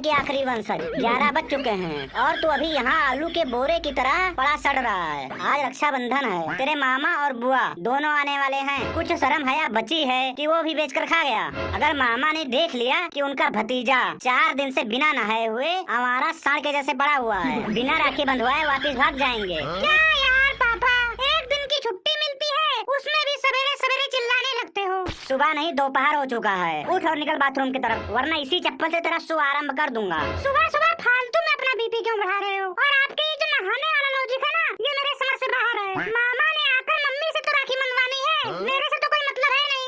की आखिरी वंशज। 11 बज चुके हैं और तू अभी यहाँ आलू के बोरे की तरह पड़ा सड़ रहा है। आज रक्षाबंधन है, तेरे मामा और बुआ दोनों आने वाले हैं। कुछ शर्म हया बची है कि वो भी बेच कर खा गया। अगर मामा ने देख लिया कि उनका भतीजा 4 दिन से बिना नहाए हुए हमारा साढ़ के जैसे पड़ा हुआ है, बिना राखी बंधवाए वापिस भाग जाएंगे। क्या यार पापा, एक दिन की छुट्टी मिलती है उसमें भी सवेरे सवेरे चिल्लाने लगते हो। सुबह नहीं दोपहर हो चुका है, उठ और निकल बाथरूम की तरफ, वरना इसी चप्पल से तेरा शुभारंभ कर दूंगा। सुबह सुबह फालतू में अपना बीपी क्यों बढ़ा रहे हो? और आपके ये जो नहाने वाला लॉजिक है ना, ये मेरे समझ से बाहर है। मामा ने आकर मम्मी से तो राखी मनवानी है, मेरे से तो कोई मतलब है नहीं।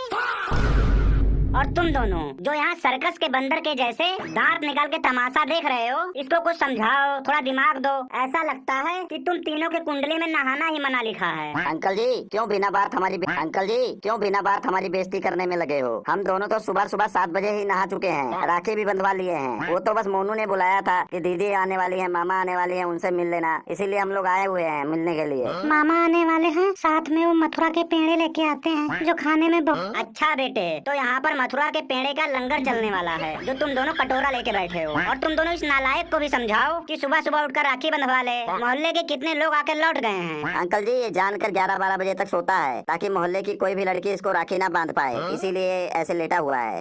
और तुम दोनों जो यहाँ सर्कस के बंदर के जैसे दांत निकाल के तमाशा देख रहे हो, इसको कुछ समझाओ, थोड़ा दिमाग दो। ऐसा लगता है कि तुम तीनों के कुंडली में नहाना ही मना लिखा है। अंकल जी क्यों बिना बात हमारी बेइज्जती करने में लगे हो? हम दोनों तो सुबह सुबह 7 बजे ही नहा चुके हैं, राखी भी बंधवा लिए हैं। वो तो बस मोनू ने बुलाया था कि दीदी आने वाली है, मामा आने वाली है, उनसे मिल लेना, इसीलिए हम लोग आए हुए हैं मिलने के लिए। मामा आने वाले हैं, साथ में वो मथुरा के पेड़े लेके आते हैं जो खाने में बहुत। अच्छा बेटे, तो यहाँ पर मथुरा के पेड़े का लंगर चलने वाला है जो तुम दोनों कटोरा लेके बैठे हो। और तुम दोनों इस नालायक को भी समझाओ कि सुबह सुबह उठकर राखी बंधवा ले। मोहल्ले के कितने लोग आकर लौट गए हैं। अंकल जी ये जानकर 11-12 बजे तक सोता है ताकि मोहल्ले की कोई भी लड़की इसको राखी ना बांध पाए, इसीलिए ऐसे लेटा हुआ है।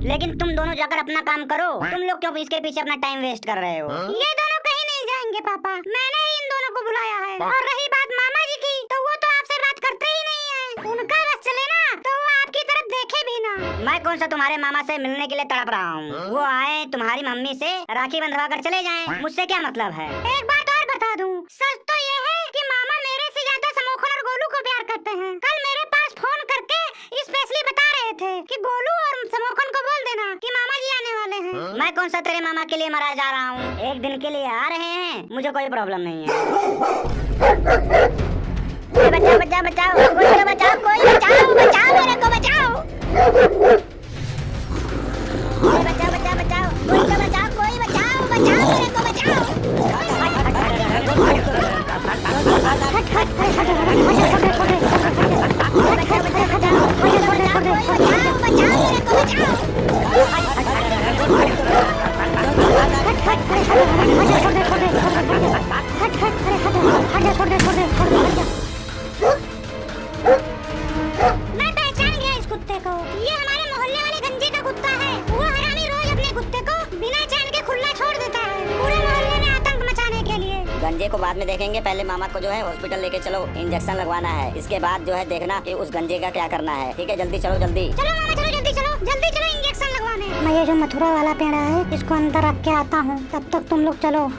लेकिन तुम दोनों जाकर अपना काम करो, तुम लोग क्यों इसके पीछे अपना टाइम वेस्ट कर रहे हो? ये दोनों कहीं नहीं जाएंगे पापा, मैंने ही इन दोनों को बुलाया है। और रही बात मामा जी की, तो वो तो आपसे बात करते ही नहीं है। उनका बस चले ना तो वो आपकी तरफ देखे भी ना। मैं कौन सा तुम्हारे मामा से मिलने के लिए तड़प रहा हूँ? वो आए तुम्हारी मम्मी से राखी बंधवा कर चले जाएं, मुझसे क्या मतलब है? एक बात और बता दूं, सच तो ये है कि मामा मेरे से ज्यादा समोखन और गोलू को प्यार करते हैं। कल मेरे पास फोन करके स्पेशली बता रहे थे कि गोलू और समोखन को बोल देना कि मामा जी आने वाले हैं। मैं कौन सा तेरे मामा के लिए मरा जा रहा हूँ? एक दिन के लिए आ रहे हैं, मुझे कोई प्रॉब्लम नहीं है। बचाओ बचाओ बचाओ, कोई तो बचाओ, कोई बचाओ, बचाओ मेरे को, बचाओ। बचाओ बचाओ बचाओ, कोई तो बचाओ, कोई बचाओ, बचाओ मेरे को, मैं पहचान गया इस कुत्ते को। ये हमारे मोहल्ले वाले गंजे का कुत्ता है। वो हरामी रोज अपने कुत्ते को बिना चैन के खुला छोड़ देता है, पूरे मोहल्ले में आतंक मचाने के लिए। गंजे को बाद में देखेंगे, पहले मामा को जो है हॉस्पिटल लेके चलो, इंजेक्शन लगवाना है। इसके बाद जो है देखना कि उस गंजे का क्या करना है। ठीक है, जल्दी चलो जल्दी। चलो मामा चलो, जल्दी चलो, जल्दी चलो इंजेक्शन लगवाने। मैं ये जो मथुरा वाला पेड़ा है इसको अंदर रख के आता हूँ, तब तक तुम लोग चलो।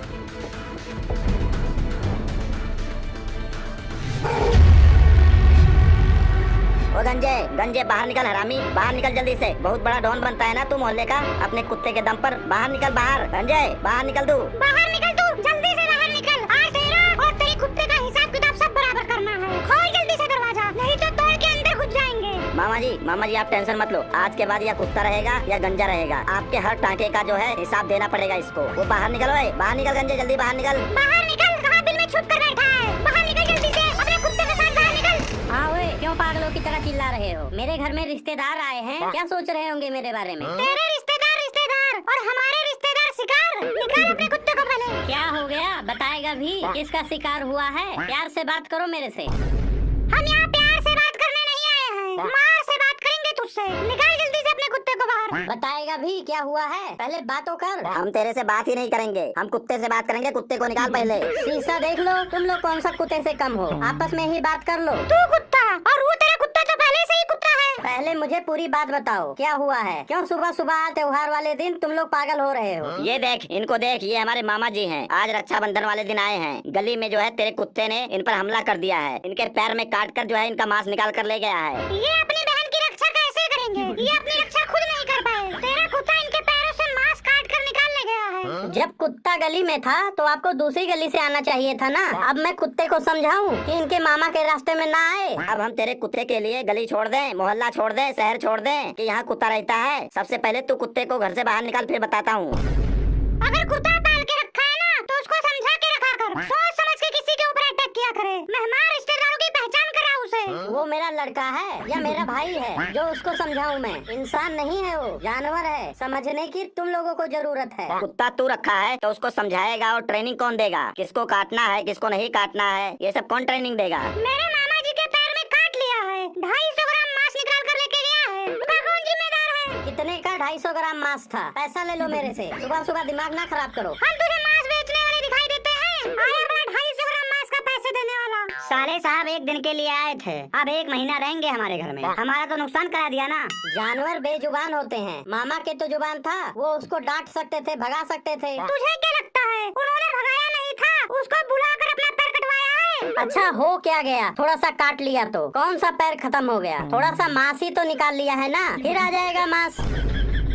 ओ गंजे गंजे बाहर निकल, हरामी बाहर निकल जल्दी से। बहुत बड़ा डॉन बनता है ना तू मोहल्ले का अपने कुत्ते के दम पर। बाहर निकल, बाहर गंजे, बाहर निकल तू, बाहर निकल तू, जल्दी से बाहर निकल। आज तेरा और तेरे कुत्ते का हिसाब किताब सब बराबर करना है। खोल जल्दी से दरवाजा, नहीं तो तोड़ के अंदर घुस जाएंगे। मामा जी आप टेंशन मत लो। आज के बाद या कुत्ता रहेगा या गंजा रहेगा। आपके हर टांके का जो है हिसाब देना पड़ेगा इसको। वो बाहर निकलो, बाहर निकल गंजे, जल्दी बाहर निकल। बाहर निकल, कहाँ बिल में छुप कर बैठा है? बाहर निकल जल्दी से, अपने कुत्ते के साथ बाहर निकल। हाँ ओए, क्यों पागलों की तरह चिल्ला रहे हो? मेरे घर में रिश्तेदार आए हैं, क्या सोच रहे होंगे मेरे बारे में? तेरे रिश्तेदार और हमारे रिश्तेदार शिकार। निकाल अपने कुत्ते को पहले। क्या हो गया, बताएगा भी किसका शिकार हुआ है? प्यार से बात करो मेरे से। हम यहाँ प्यार से बात करने नहीं आए हैं, मार से बात करेंगे तुझसे। निकाल जल्दी से अपने कुत्ते को बाहर। बताएगा भी क्या हुआ है, पहले बातों कर। हम तेरे से बात ही नहीं करेंगे, हम कुत्ते से बात करेंगे। कुत्ते को निकाल पहले। शीशा देख लो, तुम लोग कौन सा कुत्ते से कम हो? आपस में ही बात कर लो। तू कुत्ता और वो तेरा कुत्ता तो पहले से ही कुत्ता है। पहले मुझे पूरी बात बताओ, क्या हुआ है? क्यों सुबह सुबह त्योहार वाले दिन तुम लोग पागल हो रहे हो? ये देख, इनको देख, ये हमारे मामा जी हैं। आज रक्षाबंधन वाले दिन आए हैं। गली में जो है तेरे कुत्ते ने इन पर हमला कर दिया है। इनके पैर में काट कर जो है इनका मांस निकाल कर ले गया है। ये अपनी बहन की रक्षा कैसे करेंगे? ये अपनी रक्षा खुद नहीं कर पाए। तेरा कुत्ता इनके पैरों से मांस काट कर निकाल ले गया है। जब कुत्ता गली में था तो आपको दूसरी गली से आना चाहिए था ना। अब मैं कुत्ते को समझाऊं कि इनके मामा के रास्ते में ना आए। अब हम तेरे कुत्ते के लिए गली छोड़ दें, मोहल्ला छोड़ दें, शहर छोड़ दें कि यहाँ कुत्ता रहता है? सबसे पहले तू कुत्ते को घर से बाहर निकाल, फिर बताता हूँ। अगर कुत्ता पाल के रखा है ना तो उसको समझा के रखा कर। सोच समझ के किसी के ऊपर अटैक किया करे। मेहमान रिश्तेदारों की पहचान करा उसे। से। वो मेरा लड़का है या मेरा भाई है जो उसको समझाऊं मैं? इंसान नहीं है वो, जानवर है। समझने की तुम लोगों को जरूरत है। कुत्ता तू रखा है तो उसको समझाएगा और ट्रेनिंग कौन देगा? किसको काटना है किसको नहीं काटना है ये सब कौन ट्रेनिंग देगा? मेरे मामा जी के पैर में काट लिया है, 250 ग्राम मांस निकाल कर लेके गया है, उसका कौन जिम्मेदार है? कितने का? 250 ग्राम मांस था। पैसा ले लो मेरे से। सुबह सुबह दिमाग ना खराब करो। हम तुझे मांस बेचने वाले दिखाई देते हैं? आया बड़ा 250 ग्राम मांस का पैसे देने वाला। साले साहब एक दिन के लिए आए थे, अब 1 महीना रहेंगे हमारे घर में। हमारा तो नुकसान करा दिया ना। जानवर बेजुबान होते हैं, मामा के तो जुबान था, वो उसको डांट सकते थे, भगा सकते थे। तुझे क्या लगता है उन्होंने भगाया नहीं था, उसको बुलाकर अपना पैर कटवाया है? अच्छा हो क्या गया? थोड़ा सा काट लिया तो कौन सा पैर खत्म हो गया? थोड़ा सा मांस ही तो निकाल लिया है ना, फिर आ जाएगा मांस।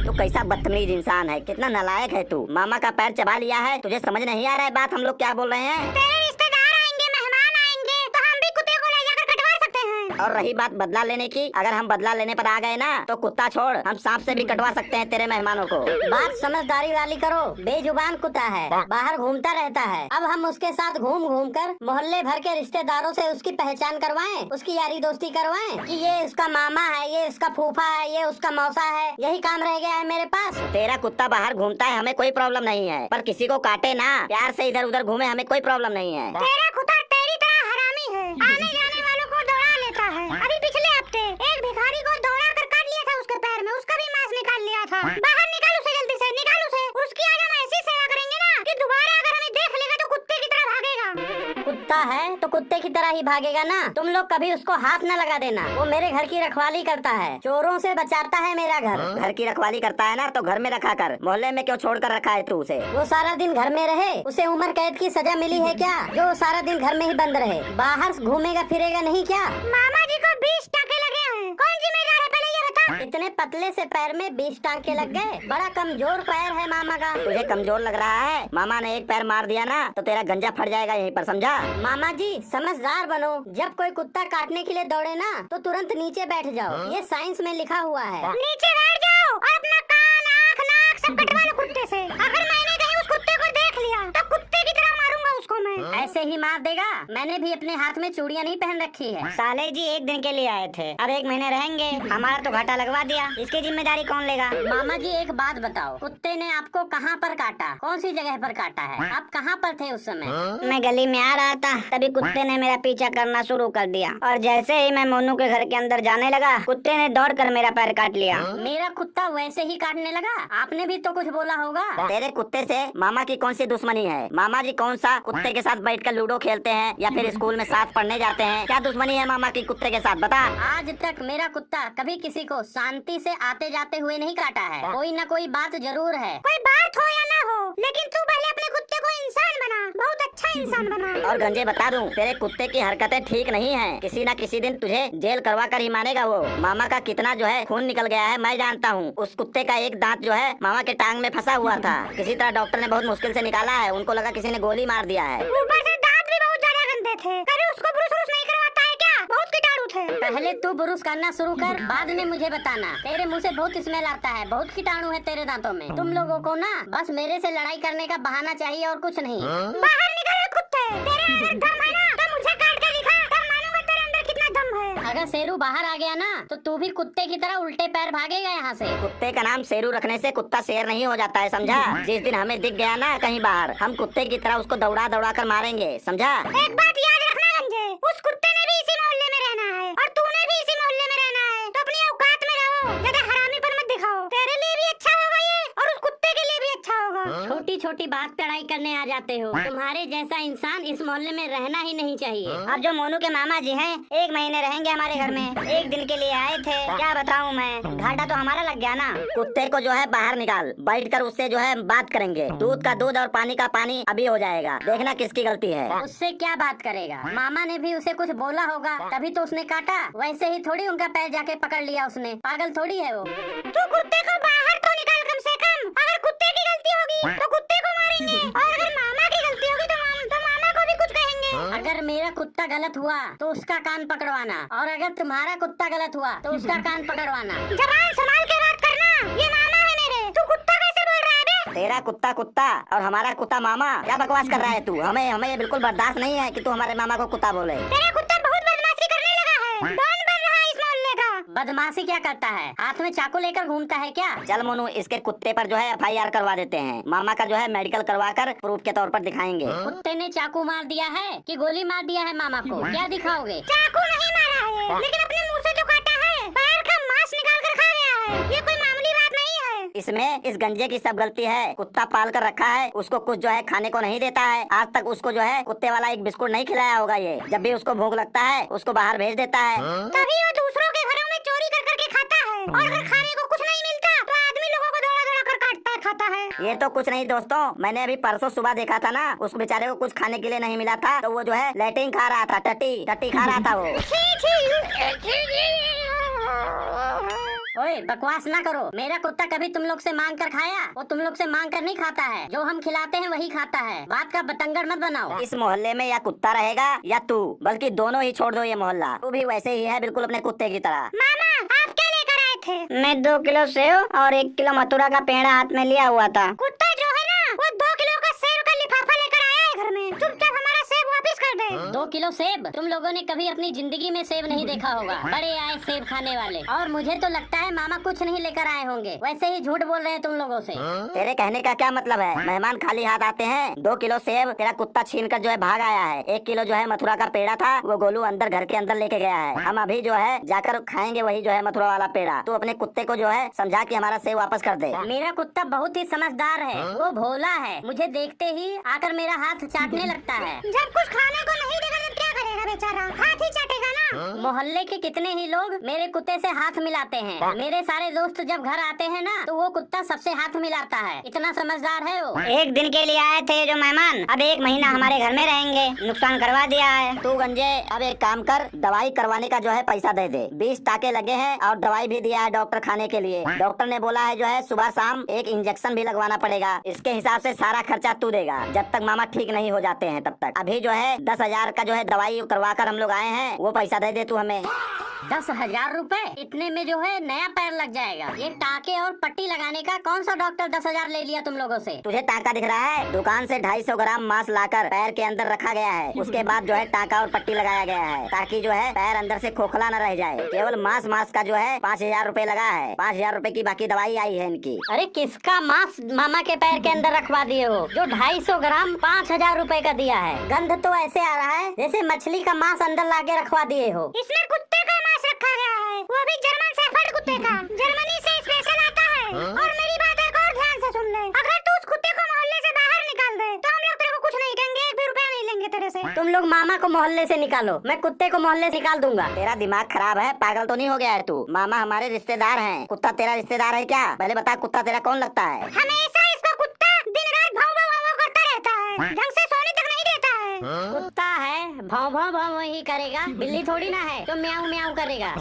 तू कैसा बदतमीज इंसान है, कितना नालायक है तू। मामा का पैर चबा लिया है, तुझे समझ नहीं आ रहा है बात हम लोग क्या बोल रहे हैं? तेरे रिश्तेदार आएंगे, मेहमान आएंगे, तो हम भी कुत्ते को ले जाकर कटवा सकते हैं। और रही बात बदला लेने की, अगर हम बदला लेने पर आ गए ना तो कुत्ता छोड़, हम सांप से भी कटवा सकते हैं तेरे मेहमानों को। बात समझदारी वाली करो। बेजुबान कुत्ता है, बाहर घूमता रहता है। अब हम उसके साथ घूम घूम कर मोहल्ले भर के रिश्तेदारों से उसकी पहचान करवाएं, उसकी यारी दोस्ती करवाएं कि ये उसका मामा है, ये उसका फूफा है, ये उसका मौसा है। यही काम रह गया है मेरे पास। तेरा कुत्ता बाहर घूमता है, हमें कोई प्रॉब्लम नहीं है, पर किसी को काटे ना, प्यार से इधर उधर घूमे, हमें कोई प्रॉब्लम नहीं है। तेरा कुत्ता तेरी तरह हरामी है, आने जाने वालों को दौड़ा लेता है। अभी पिछले हफ्ते एक भिखारी को दौड़ा कर काट लिया था उसके पैर में, उसका भी मांस निकाल लिया था। बाहर निकाल उसे, जल्दी से निकाल उसे। उसकी आज हम ऐसी सेवा करेंगे ना कि दोबारा अगर हमें देख लेगा तो कुत्ते की तरह भागेगा। कुत्ता है तो कुत्ते की तरह ही भागेगा ना। तुम लोग कभी उसको हाथ न लगा देना, वो मेरे घर की रखवाली करता है, चोरों से बचाता है मेरा घर। घर की रखवाली करता है ना तो घर में रखा कर, मोहल्ले में क्यों छोड़ कर रखा है तू उसे? वो सारा दिन घर में रहे, उसे उम्र कैद की सजा मिली है क्या? जो सारा दिन घर में ही बंद रहे, बाहर घूमेगा फिरेगा नहीं क्या? मामा जी को 20 टाके लगे हैं, कौन जिम्मेदार है पहले ये बता। इतने पतले से पैर में 20 टांके लग गए? बड़ा कमजोर पैर है मामा का। तुझे कमजोर लग रहा है? मामा ने एक पैर मार दिया ना तो तेरा गंजा फट जाएगा यहीं पर, समझा? मामा जी समझदार बनो, जब कोई कुत्ता काटने के लिए दौड़े ना तो तुरंत नीचे बैठ जाओ, ये साइंस में लिखा हुआ है। नीचे बैठ जाओ और अपना कान आँख नाक सब कटवा लो कुत्ते से। अगर मैंने कहीं उस कुत्ते को देख लिया तो कुत्ते की तरह मारूंगा उसको मैं। ऐसे ही मार देगा? मैंने भी अपने हाथ में चूड़ियां नहीं पहन रखी है। साले जी एक दिन के लिए आए थे, अब 1 महीने रहेंगे, हमारा तो घाटा लगवा दिया, इसकी जिम्मेदारी कौन लेगा? मामा जी एक बात बताओ, कुत्ते ने आपको कहाँ पर काटा? कौन सी जगह पर काटा है? आप कहाँ पर थे उस समय? मैं गली में आ रहा था, तभी कुत्ते ने मेरा पीछा करना शुरू कर दिया, और जैसे ही मैं मोनू के घर के अंदर जाने लगा, कुत्ते ने दौड़कर मेरा पैर काट लिया। मेरा कुत्ता वैसे ही काटने लगा? आपने भी तो कुछ बोला होगा। तेरे कुत्ते से मामा की कौन सी दुश्मनी है? मामा जी कौन सा कुत्ते के साथ बैठकर लूडो खेलते हैं या फिर स्कूल में साथ पढ़ने जाते हैं? क्या दुश्मनी है मामा की कुत्ते के साथ, बता। आज तक मेरा कुत्ता कभी किसी को शांति से आते जाते हुए नहीं काटा है, कोई न कोई बात जरूर है। कोई बात हो या ना हो, लेकिन तू पहले अपने कुत्ते को इंसान बना, बहुत अच्छा इंसान बना। और गंजे बता दूं, तेरे कुत्ते की हरकतें ठीक नहीं हैं, किसी न किसी दिन तुझे जेल करवा कर ही मानेगा वो। मामा का कितना जो है खून निकल गया है मैं जानता हूँ। उस कुत्ते का एक दांत जो है मामा के टांग में फंसा हुआ था, किसी तरह डॉक्टर ने बहुत मुश्किल से निकाला है, उनको लगा किसी ने गोली मार दिया है। ऊपर से दांत भी बहुत ज्यादा गंदे थे, कभी उसको ब्रुश व्रुश नहीं करवाता है क्या? बहुत कीटाणु थे। पहले तू ब्रुश करना शुरू कर, बाद में मुझे बताना। तेरे मुंह से बहुत स्मेल आता है, बहुत कीटाणु है तेरे दांतों में। तुम लोगों को ना बस मेरे से लड़ाई करने का बहाना चाहिए और कुछ नहीं। बाहर निकल कुत्ते, तेरे अंदर दम है ना तो मुझे काट के दिखा, तब मालूंगा तेरे अंदर कितना दम है। अगर शेरू बाहर आ गया ना तो तू भी कुत्ते की तरह उल्टे पैर भागेगा यहाँ से। कुत्ते का नाम शेरू रखने से कुत्ता शेर नहीं हो जाता है, समझा? जिस दिन हमें दिख गया ना कहीं बाहर, हम कुत्ते की तरह उसको दौड़ा दौड़ा कर मारेंगे, समझा? एक बात याद रखना गंजे, उस कुत्ते ने भी इसी मोहल्ले में रहना है और तूने भी इसी मोहल्ले में रहना है, तो अपनी औकात में रहो, ज्यादा हरामीपन मत दिखाओ। तेरे लिए भी अच्छा होगा ये और उस कुत्ते के लिए भी अच्छा होगा। छोटी छोटी बात पे लड़ाई करने आ जाते हो। तुम्हारे जैसा इंसान इस मोहल्ले में रहना ही नहीं चाहिए। अब जो मोनू के मामा जी हैं, 1 महीने रहेंगे हमारे घर में, 1 दिन के लिए आए थे, क्या बताऊं मैं, घाटा तो हमारा लग गया ना। कुत्ते को जो है बाहर निकाल, बैठकर उससे जो है बात करेंगे, दूध का दूध और पानी का पानी अभी हो जाएगा, देखना किसकी गलती है। उससे क्या बात करेगा? मामा ने भी उसे कुछ बोला होगा तभी तो उसने काटा, वैसे ही थोड़ी उनका पैर जाके पकड़ लिया उसने, पागल थोड़ी है वो। तू कुत्ते को बाहर तो निकाल कम से कम। अगर कुत्ते की गलती होगी तो कुत्ते को मारेंगे, और अगर मामा की गलती होगी तो मामा को भी कुछ कहेंगे। अगर मेरा कुत्ता गलत हुआ तो उसका कान पकड़वाना, और अगर तुम्हारा कुत्ता गलत हुआ तो उसका कान पकड़वाना। जबान संभाल के बात करना, ये मामा है मेरे, तू कुत्ता कैसे बोल रहा है बे? तेरा कुत्ता कुत्ता और हमारा कुत्ता मामा, क्या बकवास कर रहा है तू? हमें ये बिल्कुल बर्दाश्त नहीं है कि तू हमारे मामा को कुत्ता बोले। तेरा कुत्ता बहुत बदमाशी करने लगा है, डॉन बन रहा है इस मोहल्ले का। बदमाशी क्या करता है? हाथ में चाकू लेकर घूमता है क्या? चल मोनू, इसके कुत्ते पर जो है FIR करवा देते हैं। मामा का जो है मेडिकल करवा कर प्रूफ के तौर पर दिखाएंगे। कुत्ते ने चाकू मार दिया है कि गोली मार दिया है मामा को? क्या दिखाओगे? चाकू नहीं मारा है, लेकिन अपने मुंह से तो काटा है। पैर का मांस निकाल कर खा गया है। ये कोई मामूली बात नहीं है। इसमें इस गंजे की सब गलती है। कुत्ता पाल कर रखा है, उसको कुछ जो है खाने को नहीं देता है। आज तक उसको जो है कुत्ते वाला एक बिस्कुट नहीं खिलाया होगा। ये जब भी उसको भूख लगता है उसको बाहर भेज देता है। तभी वो दूसरों के घरों में चोरी कर करके खाता है, और अगर खाने को कुछ नहीं मिलता तो आदमी लोगों को दौड़ा दौड़ा कर काटता है, खाता है। ये तो कुछ नहीं दोस्तों, मैंने अभी परसों सुबह देखा था ना, उस बेचारे को कुछ खाने के लिए नहीं मिला था, तो वो जो है लैट्रिन खा रहा था, टट्टी खा रहा था वो। ओए बकवास ना करो। मेरा कुत्ता कभी तुम लोग से मांग कर खाया? वो तुम लोग से मांग कर नहीं खाता है। जो हम खिलाते हैं वही खाता है। बात का बतंगड़ मत बनाओ। इस मोहल्ले में या कुत्ता रहेगा या तू, बल्कि दोनों ही छोड़ दो ये मोहल्ला। तू भी वैसे ही है, बिल्कुल अपने कुत्ते की तरह। मामा आप क्या लेकर आए थे? मैं 2 किलो सेव और 1 किलो मथुरा का पेड़ा हाथ में लिया हुआ था। कुत्ता जो है ना, वो 2 किलो का सेब का लिफाफा लेकर आया है घर में। चुपचाप हमारा सेब वापस कर दे। 2 किलो सेब? तुम लोगों ने कभी अपनी जिंदगी में सेब नहीं देखा होगा। बड़े आए सेब खाने वाले। और मुझे तो लगता है मामा कुछ नहीं लेकर आए होंगे। वैसे ही झूठ बोल रहे हैं तुम लोगों से। तेरे कहने का क्या मतलब है? मेहमान खाली हाथ आते हैं। 2 किलो सेब तेरा कुत्ता छीन कर जो है भाग आया है। 1 किलो जो है मथुरा का पेड़ा था, वो गोलू अंदर घर के अंदर लेके गया है। हम अभी जो है जाकर खाएंगे वही जो है मथुरा वाला पेड़ा। तू अपने कुत्ते को जो है समझा कि हमारा सेब वापस कर दे। मेरा कुत्ता बहुत ही समझदार है। वो भोला है। मुझे देखते ही आकर मेरा हाथ चाटने लगता है। जब कुछ खाने को नहीं देगा तो क्या करेगा बेचारा? हाथ ही चाटेगा ना। मोहल्ले के कितने ही लोग मेरे कुत्ते से हाथ मिलाते हैं। मेरे सारे दोस्त जब घर आते हैं ना, तो वो कुत्ता सबसे हाथ मिलाता है। इतना समझदार है वो। एक दिन के लिए आए थे जो मेहमान, अब 1 महीना हमारे घर में रहेंगे। नुकसान करवा दिया है। तू गंजे अब एक काम कर, दवाई करवाने का जो है पैसा दे दे। 20 टाके लगे हैं और दवाई भी दिया है डॉक्टर खाने के लिए। डॉक्टर ने बोला है जो है सुबह शाम 1 इंजेक्शन भी लगवाना पड़ेगा। इसके हिसाब से सारा खर्चा तू देगा जब तक मामा ठीक नहीं हो जाते हैं तब तक। अभी जो है 10,000 का जो है दवाई करवा कर हम लोग आए हैं, वो पैसा दे दे तू हमें। 10,000 रुपए? इतने में जो है नया पैर लग जाएगा। ये टाके और पट्टी लगाने का कौन सा डॉक्टर 10,000 ले लिया तुम लोगों से? तुझे टाका दिख रहा है? दुकान से 250 ग्राम मांस लाकर पैर के अंदर रखा गया है। उसके बाद जो है टाका और पट्टी लगाया गया है, ताकि जो है पैर अंदर से खोखला न रह जाए। केवल मांस का जो है 5,000 रुपए लगा है। 5,000 रुपए की बाकी दवाई आई है इनकी। अरे किसका मांस मामा के पैर के अंदर रखवा दिए हो, जो 250 ग्राम 5,000 रुपए का दिया है? गंध तो ऐसे आ रहा है जैसे मछली का मांस अंदर लाके रखवा दिए हो। इसमें कुत्ते का मांस रखा गया है, वो भी जर्मन शेफर्ड कुत्ते का। जर्मनी से स्पेशल आता है। और मेरी बात एक और ध्यान से सुन ले, अगर तू उस कुत्ते को मोहल्ले से बाहर निकाल दे तो हम लोग तेरे को कुछ नहीं कहेंगे, 1 भी रुपया नहीं लेंगे तेरे से। तुम लोग मामा को मोहल्ले से निकालो, मैं कुत्ते को मोहल्ले से निकाल दूंगा। तेरा दिमाग खराब है, पागल तो नहीं हो गया है तू? मामा हमारे रिश्तेदार हैं, कुत्ता तेरा रिश्तेदार है क्या? पहले बता, कुत्ता तेरा कौन लगता है? हमेशा इसका कुत्ता दिन रात भाव भाव करता रहता है, ढंग से सोने तक नहीं देता है। कुत्ता है, भाव भाव भाव ही करेगा। बिल्ली थोड़ी ना है तो म्याऊ म्याऊ करेगा।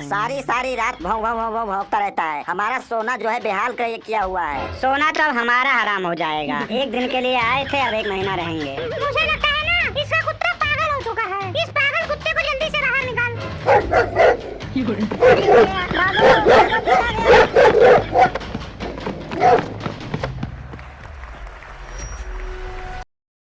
सारी रात भौं भौं भौं भौं भौंकता रहता है। हमारा सोना जो है बेहाल किया हुआ है। सोना तो अब हमारा हराम हो जाएगा। 1 दिन के लिए आए थे, अब 1 महीना रहेंगे। मुझे लगता है ना इसका कुत्ता पागल हो चुका है। इस पागल कुत्ते को जल्दी से बाहर निकाल।